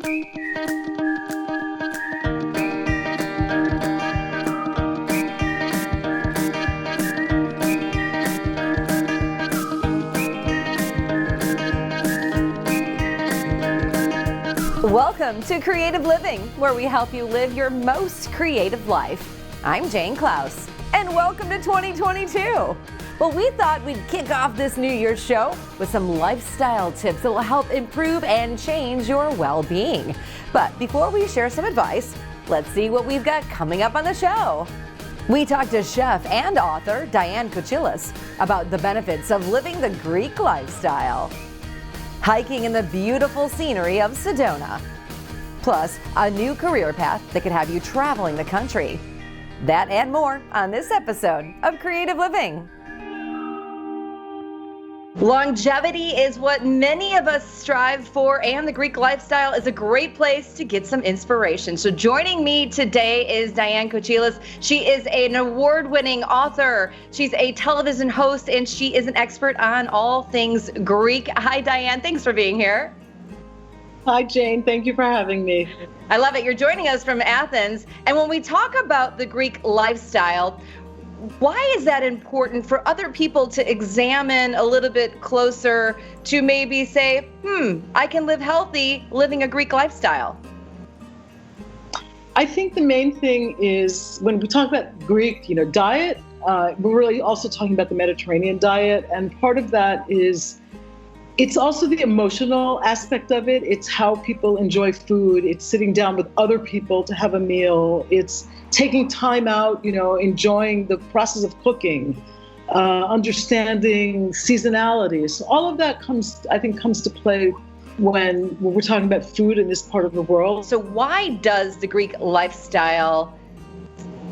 Welcome to Creative Living, where we help you live your most creative life. I'm Jane Klaus, and welcome to 2022. Well, we thought we'd kick off this New Year's show with some lifestyle tips that will help improve and change your well-being. But before we share some advice, let's see what we've got coming up on the show. We talked to chef and author Diane Kochilas about the benefits of living the Greek lifestyle. Hiking in the beautiful scenery of Sedona. Plus, a new career path that could have you traveling the country. That and more on this episode of Creative Living. Longevity is what many of us strive for, and the Greek lifestyle is a great place to get some inspiration. So joining me today is Diane Kochilas. She is an award-winning author. She's a television host, and she is an expert on all things Greek. Hi, Diane. Thanks for being here. Hi, Jane. Thank you for having me. I love it. You're joining us from Athens. And when we talk about the Greek lifestyle, why is that important for other people to examine a little bit closer to maybe say, I can live healthy living a Greek lifestyle? I think the main thing is when we talk about Greek, diet, we're really also talking about the Mediterranean diet. And part of that is, it's also the emotional aspect of it. It's how people enjoy food. It's sitting down with other people to have a meal. It's taking time out, enjoying the process of cooking, understanding seasonalities. So all of that comes to play when we're talking about food in this part of the world. So why does the Greek lifestyle,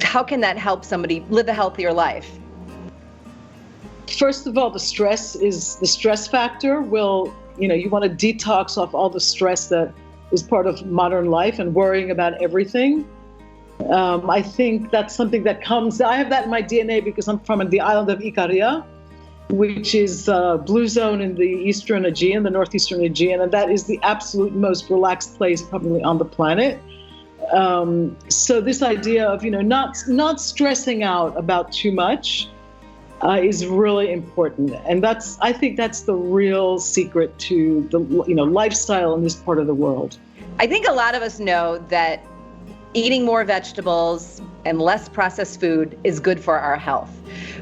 how can that help somebody live a healthier life? First of all, the stress factor will, you want to detox off all the stress that is part of modern life and worrying about everything. I think that's something that I have that in my DNA because I'm from the island of Ikaria, which is a blue zone in the Eastern Aegean, the Northeastern Aegean, and that is the absolute most relaxed place probably on the planet. So this idea of, not stressing out about too much is really important. And I think that's the real secret to the, lifestyle in this part of the world. I think a lot of us know that eating more vegetables and less processed food is good for our health.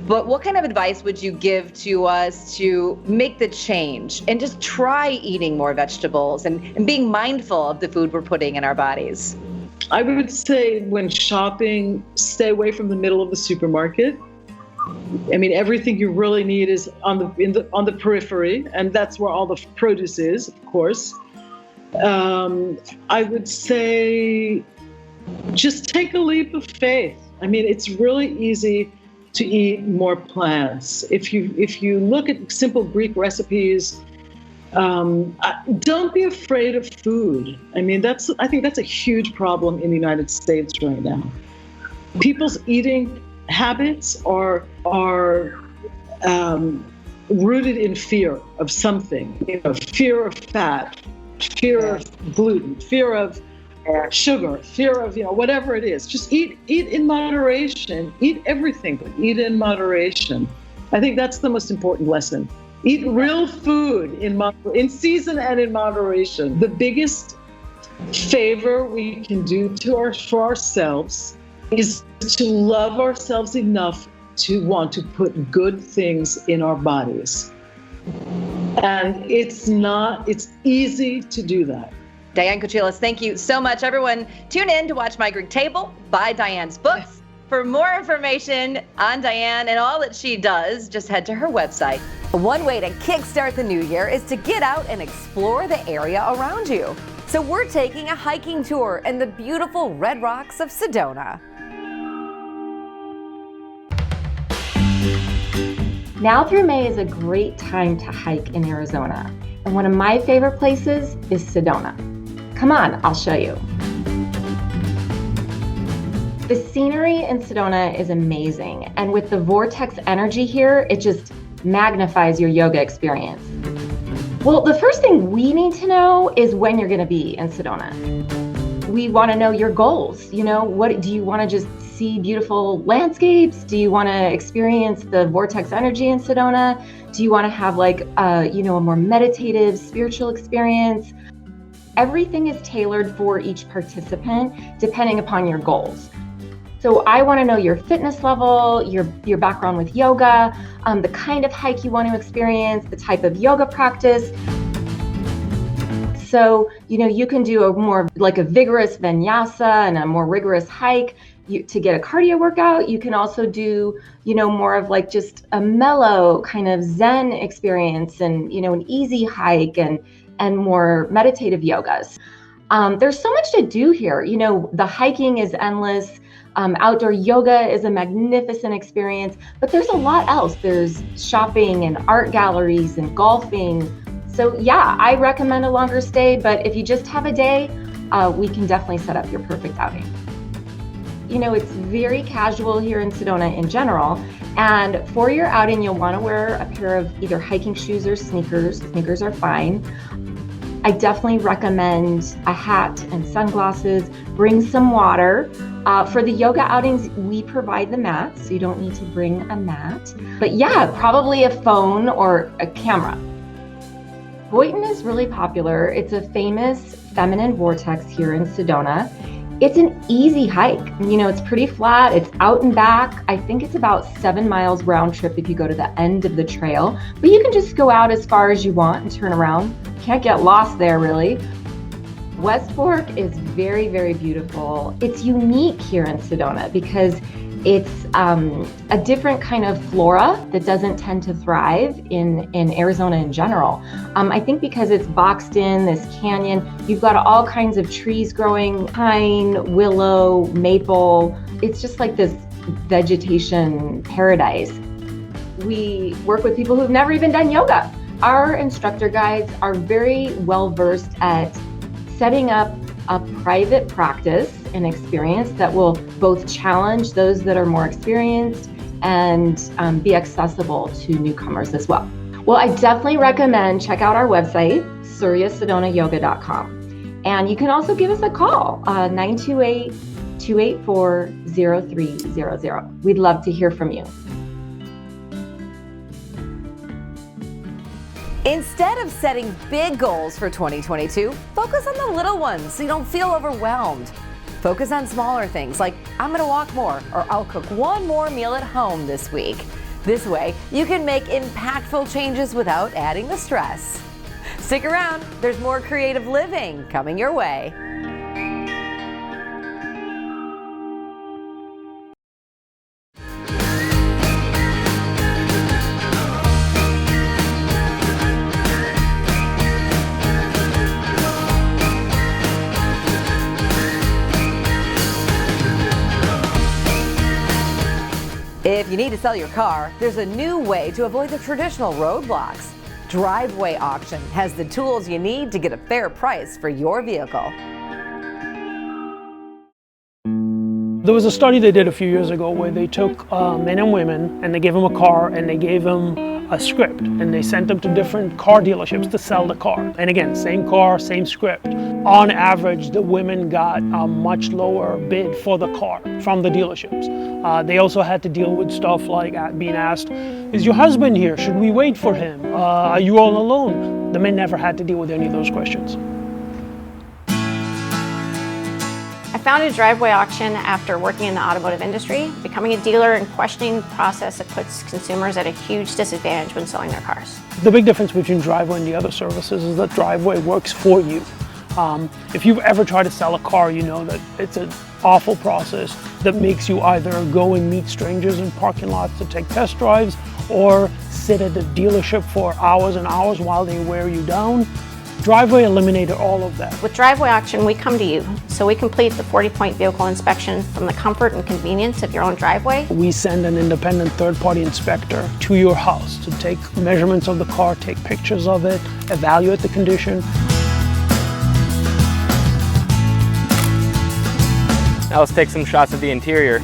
But what kind of advice would you give to us to make the change and just try eating more vegetables and being mindful of the food we're putting in our bodies? I would say when shopping, stay away from the middle of the supermarket. I mean, everything you really need is on the periphery, and that's where all the produce is, of course. I would say just take a leap of faith. I mean, it's really easy to eat more plants. If you look at simple Greek recipes, don't be afraid of food. I mean, I think that's a huge problem in the United States right now. People's eating habits are rooted in fear of something. Fear of fat, fear of gluten, fear of sugar, fear of whatever it is. Just eat in moderation. Eat everything, but eat in moderation. I think that's the most important lesson. Eat real food in season and in moderation. The biggest favor we can do for ourselves is to love ourselves enough to want to put good things in our bodies. And it's easy to do that. Diane Kochilas, thank you so much. Everyone, tune in to watch My Greek Table, buy Diane's books. For more information on Diane and all that she does, just head to her website. One way to kickstart the new year is to get out and explore the area around you. So we're taking a hiking tour in the beautiful red rocks of Sedona. Now through May is a great time to hike in Arizona. And one of my favorite places is Sedona. Come on, I'll show you. The scenery in Sedona is amazing. And with the vortex energy here, it just magnifies your yoga experience. Well, the first thing we need to know is when you're going to be in Sedona. We want to know your goals. What do you want to just see beautiful landscapes? Do you want to experience the vortex energy in Sedona? Do you want to have a more meditative, spiritual experience? Everything is tailored for each participant depending upon your goals. So I want to know your fitness level, your background with yoga, the kind of hike you want to experience, the type of yoga practice. So, you can do a more like a vigorous vinyasa and a more rigorous hike to get a cardio workout. You can also do, more of just a mellow kind of Zen experience and, an easy hike and more meditative yogas. There's so much to do here. The hiking is endless. Outdoor yoga is a magnificent experience, but there's a lot else. There's shopping and art galleries and golfing. So yeah, I recommend a longer stay, but if you just have a day, we can definitely set up your perfect outing. It's very casual here in Sedona in general, and for your outing, you'll want to wear a pair of either hiking shoes or sneakers. Sneakers are fine. I definitely recommend a hat and sunglasses. Bring some water. For the yoga outings, we provide the mats, so you don't need to bring a mat. But yeah, probably a phone or a camera. Boynton is really popular. It's a famous feminine vortex here in Sedona. It's an easy hike. It's pretty flat. It's out and back. I think it's about 7 miles round trip if you go to the end of the trail, but you can just go out as far as you want and turn around. Can't get lost there, really. West Fork is very, very beautiful. It's unique here in Sedona because it's a different kind of flora that doesn't tend to thrive in Arizona in general. I think because it's boxed in this canyon, you've got all kinds of trees growing, pine, willow, maple. It's just like this vegetation paradise. We work with people who've never even done yoga. Our instructor guides are very well versed at setting up a private practice and experience that will both challenge those that are more experienced and be accessible to newcomers as well. Well, I definitely recommend check out our website, suryasedonayoga.com. And you can also give us a call, 928-284-0300. We'd love to hear from you. Instead of setting big goals for 2022, focus on the little ones so you don't feel overwhelmed. Focus on smaller things like, I'm gonna walk more, or I'll cook one more meal at home this week. This way, you can make impactful changes without adding the stress. Stick around, there's more creative living coming your way. If you need to sell your car, there's a new way to avoid the traditional roadblocks. Driveway Auction has the tools you need to get a fair price for your vehicle. There was a study they did a few years ago where they took men and women and they gave them a car and they gave them a script and they sent them to different car dealerships to sell the car. And again, same car, same script. On average, the women got a much lower bid for the car from the dealerships. They also had to deal with stuff like being asked, is your husband here? Should we wait for him? Are you all alone? The men never had to deal with any of those questions. I founded Driveway Auction after working in the automotive industry, becoming a dealer and questioning the process that puts consumers at a huge disadvantage when selling their cars. The big difference between Driveway and the other services is that Driveway works for you. If you've ever tried to sell a car, you know that it's an awful process that makes you either go and meet strangers in parking lots to take test drives or sit at the dealership for hours and hours while they wear you down. Driveway eliminated all of that. With Driveway Auction, we come to you, so we complete the 40-point vehicle inspection from the comfort and convenience of your own driveway. We send an independent third-party inspector to your house to take measurements of the car, take pictures of it, evaluate the condition. Now let's take some shots of the interior.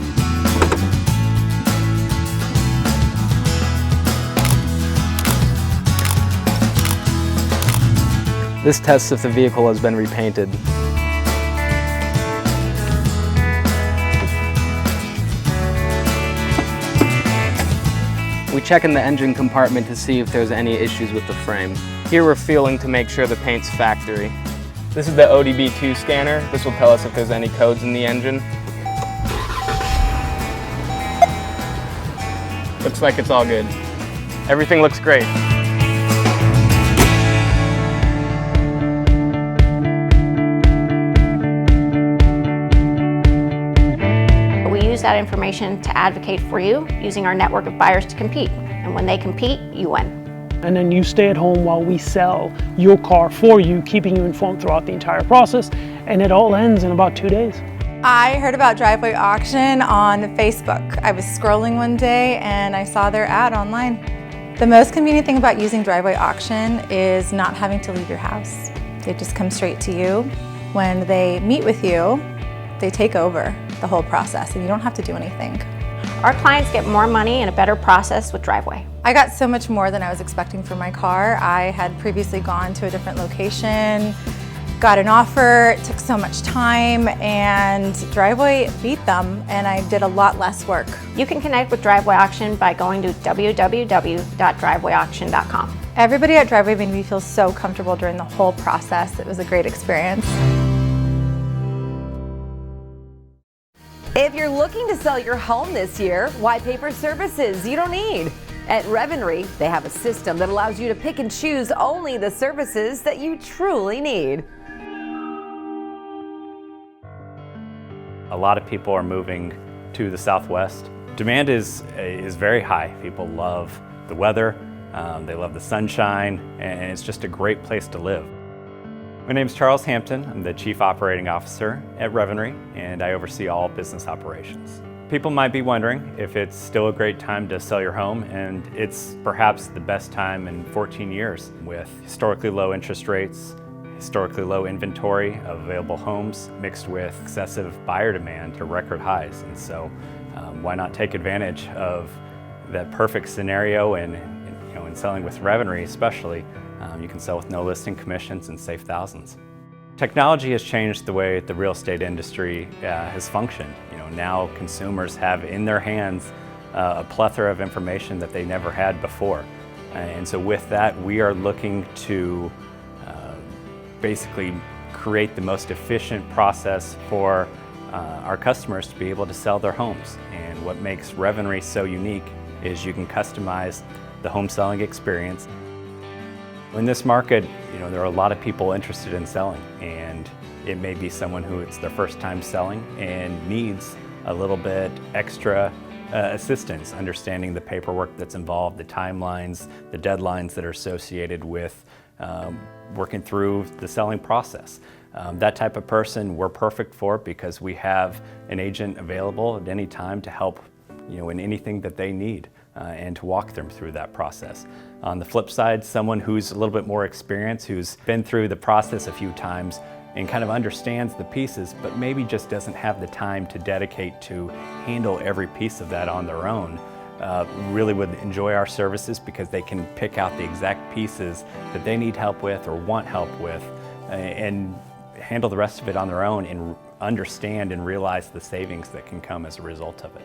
This tests if the vehicle has been repainted. We check in the engine compartment to see if there's any issues with the frame. Here we're feeling to make sure the paint's factory. This is the ODB2 scanner. This will tell us if there's any codes in the engine. Looks like it's all good. Everything looks great. We use that information to advocate for you using our network of buyers to compete. And when they compete, you win. And then you stay at home while we sell your car for you, keeping you informed throughout the entire process, and it all ends in about 2 days. I heard about Driveway Auction on Facebook. I was scrolling one day and I saw their ad online. The most convenient thing about using Driveway Auction is not having to leave your house. They just come straight to you. When they meet with you, they take over the whole process and you don't have to do anything. Our clients get more money and a better process with Driveway. I got so much more than I was expecting for my car. I had previously gone to a different location, got an offer, it took so much time, and Driveway beat them, and I did a lot less work. You can connect with Driveway Auction by going to www.drivewayauction.com. Everybody at Driveway made me feel so comfortable during the whole process. It was a great experience. If you're looking to sell your home this year, why pay for services you don't need? At Revenry, they have a system that allows you to pick and choose only the services that you truly need. A lot of people are moving to the Southwest. Demand is very high. People love the weather, they love the sunshine, and it's just a great place to live. My name is Charles Hampton. I'm the Chief Operating Officer at Revenry, and I oversee all business operations. People might be wondering if it's still a great time to sell your home, and it's perhaps the best time in 14 years with historically low interest rates, historically low inventory of available homes mixed with excessive buyer demand to record highs. And so why not take advantage of that perfect scenario and in selling with Revenry especially. You can sell with no listing commissions and save thousands. Technology has changed the way the real estate industry has functioned. Now consumers have in their hands a plethora of information that they never had before. And so with that, we are looking to basically create the most efficient process for our customers to be able to sell their homes. And what makes Revenry so unique is you can customize the home selling experience. In this market, there are a lot of people interested in selling, and it may be someone who it's their first time selling and needs a little bit extra assistance, understanding the paperwork that's involved, the timelines, the deadlines that are associated with working through the selling process. That type of person we're perfect for because we have an agent available at any time to help in anything that they need and to walk them through that process. On the flip side, someone who's a little bit more experienced, who's been through the process a few times and kind of understands the pieces, but maybe just doesn't have the time to dedicate to handle every piece of that on their own, really would enjoy our services because they can pick out the exact pieces that they need help with or want help with and handle the rest of it on their own and understand and realize the savings that can come as a result of it.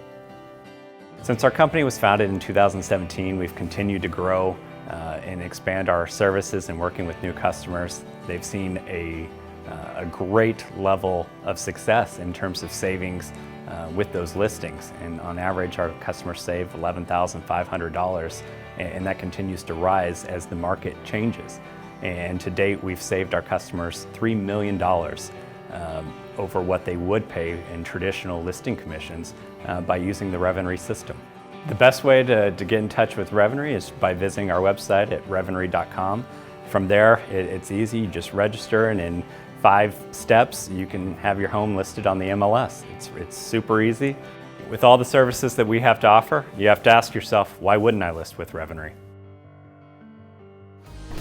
Since our company was founded in 2017, we've continued to grow and expand our services and working with new customers. They've seen a great level of success in terms of savings with those listings. And on average, our customers save $11,500, and that continues to rise as the market changes. And to date, we've saved our customers $3 million over what they would pay in traditional listing commissions by using the Revenry system. The best way to get in touch with Revenry is by visiting our website at revenry.com. From there, it's easy. You just register, and in 5 steps, you can have your home listed on the MLS. It's super easy. With all the services that we have to offer, you have to ask yourself, why wouldn't I list with Revenry?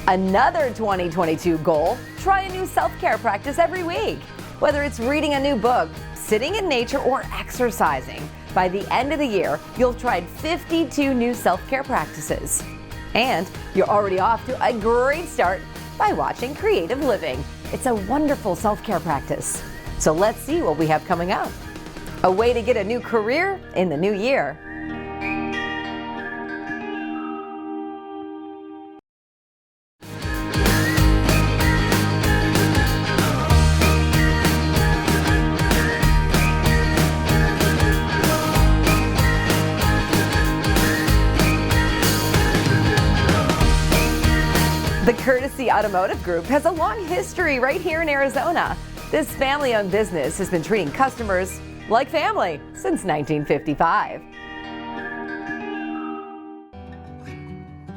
Another 2022 goal, try a new self-care practice every week. Whether it's reading a new book, sitting in nature, or exercising, by the end of the year, you'll have tried 52 new self-care practices. And you're already off to a great start by watching Creative Living. It's a wonderful self-care practice. So let's see what we have coming up. A way to get a new career in the new year. The Courtesy Automotive Group has a long history right here in Arizona. This family-owned business has been treating customers like family since 1955.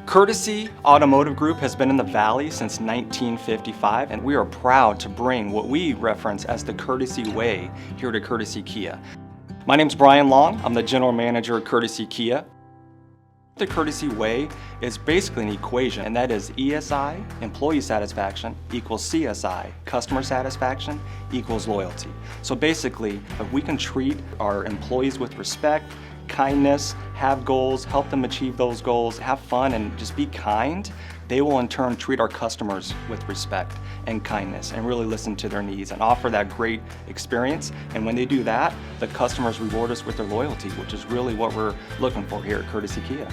Courtesy Automotive Group has been in the Valley since 1955, and we are proud to bring what we reference as the Courtesy Way here to Courtesy Kia. My name's Brian Long. I'm the General Manager at Courtesy Kia. The Courtesy Way is basically an equation, and that is ESI, employee satisfaction, equals CSI, customer satisfaction, equals loyalty. So basically, if we can treat our employees with respect, kindness, have goals, help them achieve those goals, have fun, and just be kind, they will in turn treat our customers with respect and kindness and really listen to their needs and offer that great experience. And when they do that, the customers reward us with their loyalty, which is really what we're looking for here at Courtesy Kia.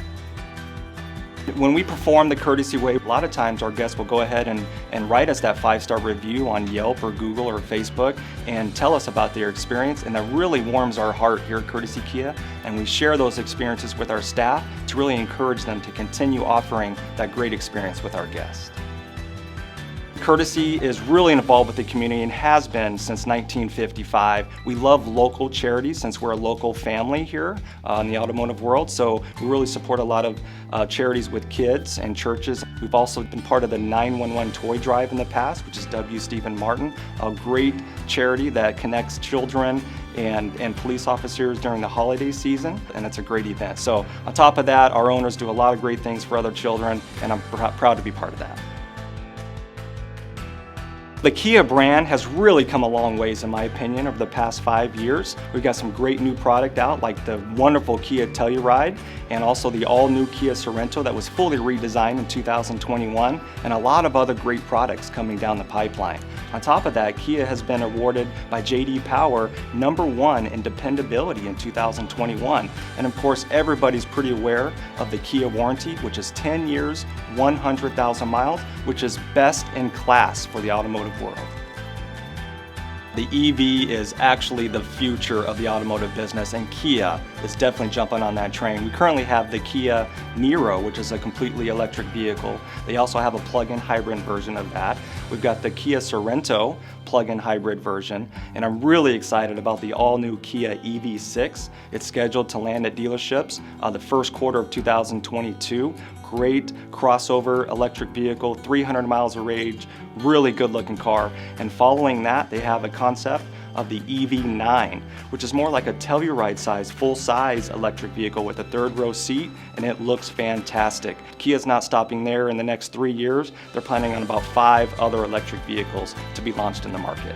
When we perform the Courtesy Way, a lot of times our guests will go ahead and write us that 5-star review on Yelp or Google or Facebook and tell us about their experience, and that really warms our heart here at Courtesy Kia, and we share those experiences with our staff to really encourage them to continue offering that great experience with our guests. Courtesy is really involved with the community and has been since 1955. We love local charities since we're a local family here in the automotive world, so we really support a lot of charities with kids and churches. We've also been part of the 911 toy drive in the past, which is W. Stephen Martin, a great charity that connects children and police officers during the holiday season, and it's a great event. So on top of that, our owners do a lot of great things for other children, and I'm proud to be part of that. The Kia brand has really come a long ways, in my opinion, over the past 5 years. We've got some great new product out, like the wonderful Kia Telluride, and also the all-new Kia Sorento that was fully redesigned in 2021, and a lot of other great products coming down the pipeline. On top of that, Kia has been awarded by J.D. Power #1 in dependability in 2021. And of course, everybody's pretty aware of the Kia warranty, which is 10 years, 100,000 miles, which is best in class for the automotive world. The EV is actually the future of the automotive business, and Kia is definitely jumping on that train. We currently have the Kia Niro, which is a completely electric vehicle. They also have a plug-in hybrid version of that. We've got the Kia Sorento plug-in hybrid version, and I'm really excited about the all-new Kia EV6. It's scheduled to land at dealerships the first quarter of 2022. Great crossover electric vehicle, 300 miles of range, really good looking car. And following that, they have a concept of the EV9, which is more like a Telluride size, full-size electric vehicle with a third row seat, and it looks fantastic. Kia's not stopping there. In the next 3 years, they're planning on about 5 other electric vehicles to be launched in the market.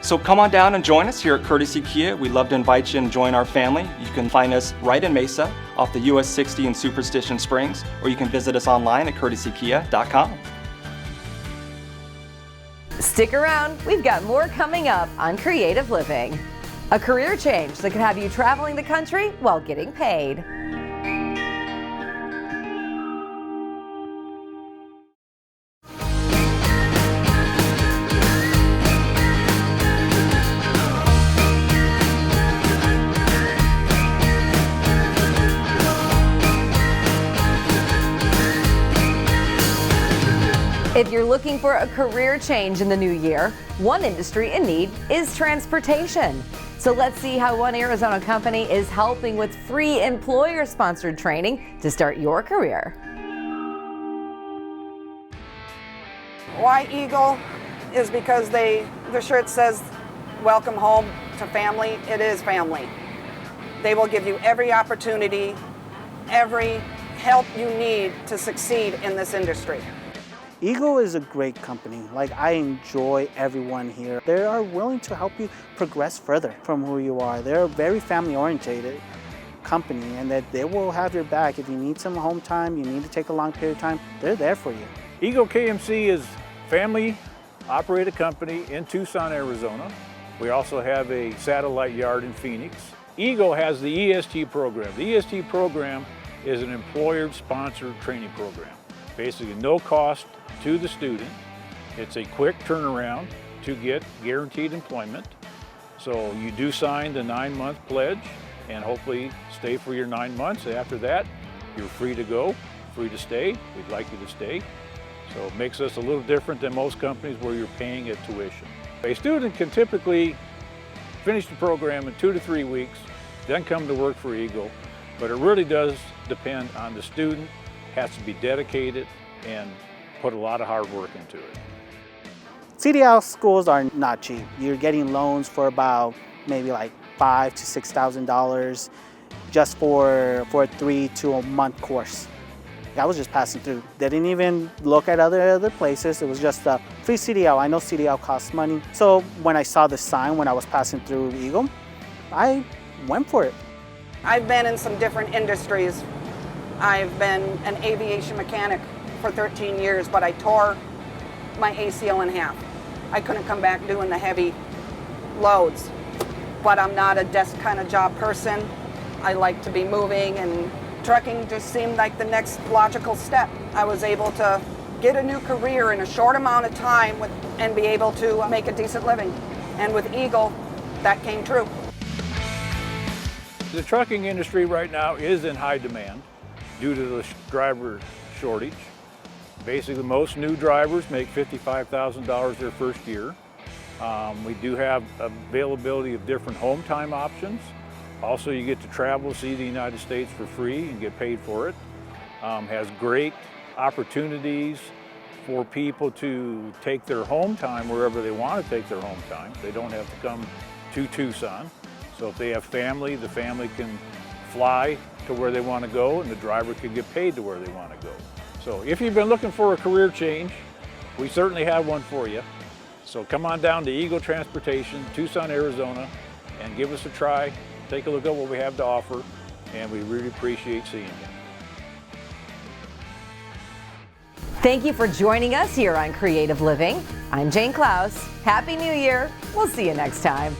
So come on down and join us here at Courtesy Kia. We'd love to invite you and join our family. You can find us right in Mesa off the US 60 in Superstition Springs, or you can visit us online at courtesykia.com. Stick around, we've got more coming up on Creative Living. A career change that could have you traveling the country while getting paid. If you're looking for a career change in the new year, one industry in need is transportation. So let's see how one Arizona company is helping with free employer-sponsored training to start your career. Why Eagle is because their shirt says, welcome home to family. It is family. They will give you every opportunity, every help you need to succeed in this industry. Eagle is a great company. Like, I enjoy everyone here. They are willing to help you progress further from who you are. They're a very family-oriented company, and that they will have your back. If you need some home time, you need to take a long period of time, they're there for you. Eagle KMC is a family-operated company in Tucson, Arizona. We also have a satellite yard in Phoenix. Eagle has the EST program. The EST program is an employer-sponsored training program. Basically no cost to the student. It's a quick turnaround to get guaranteed employment. So you do sign the 9-month pledge and hopefully stay for your 9 months. After that, you're free to go, free to stay. We'd like you to stay. So it makes us a little different than most companies where you're paying a tuition. A student can typically finish the program in 2 to 3 weeks, then come to work for Eagle. But it really does depend on the student, has to be dedicated and put a lot of hard work into it. CDL schools are not cheap. You're getting loans for about maybe like $5,000 to $6,000 just for a 3 to a month course. I was just passing through. They didn't even look at other places. It was just a free CDL. I know CDL costs money. So when I saw the sign when I was passing through Eagle, I went for it. I've been in some different industries. I've been an aviation mechanic for 13 years, but I tore my ACL in half. I couldn't come back doing the heavy loads, but I'm not a desk kind of job person. I like to be moving, and trucking just seemed like the next logical step. I was able to get a new career in a short amount of time and be able to make a decent living. And with Eagle, that came true. The trucking industry right now is in high demand due to the driver shortage. Basically, most new drivers make $55,000 their first year. We do have availability of different home time options. Also, you get to travel, see the United States for free and get paid for it. Has great opportunities for people to take their home time wherever they want to take their home time. They don't have to come to Tucson. So if they have family, the family can fly to where they want to go and the driver can get paid to where they want to go. So if you've been looking for a career change, we certainly have one for you. So come on down to Eagle Transportation, Tucson, Arizona, and give us a try. Take a look at what we have to offer, and we really appreciate seeing you. Thank you for joining us here on Creative Living. I'm Jane Klaus. Happy New Year. We'll see you next time.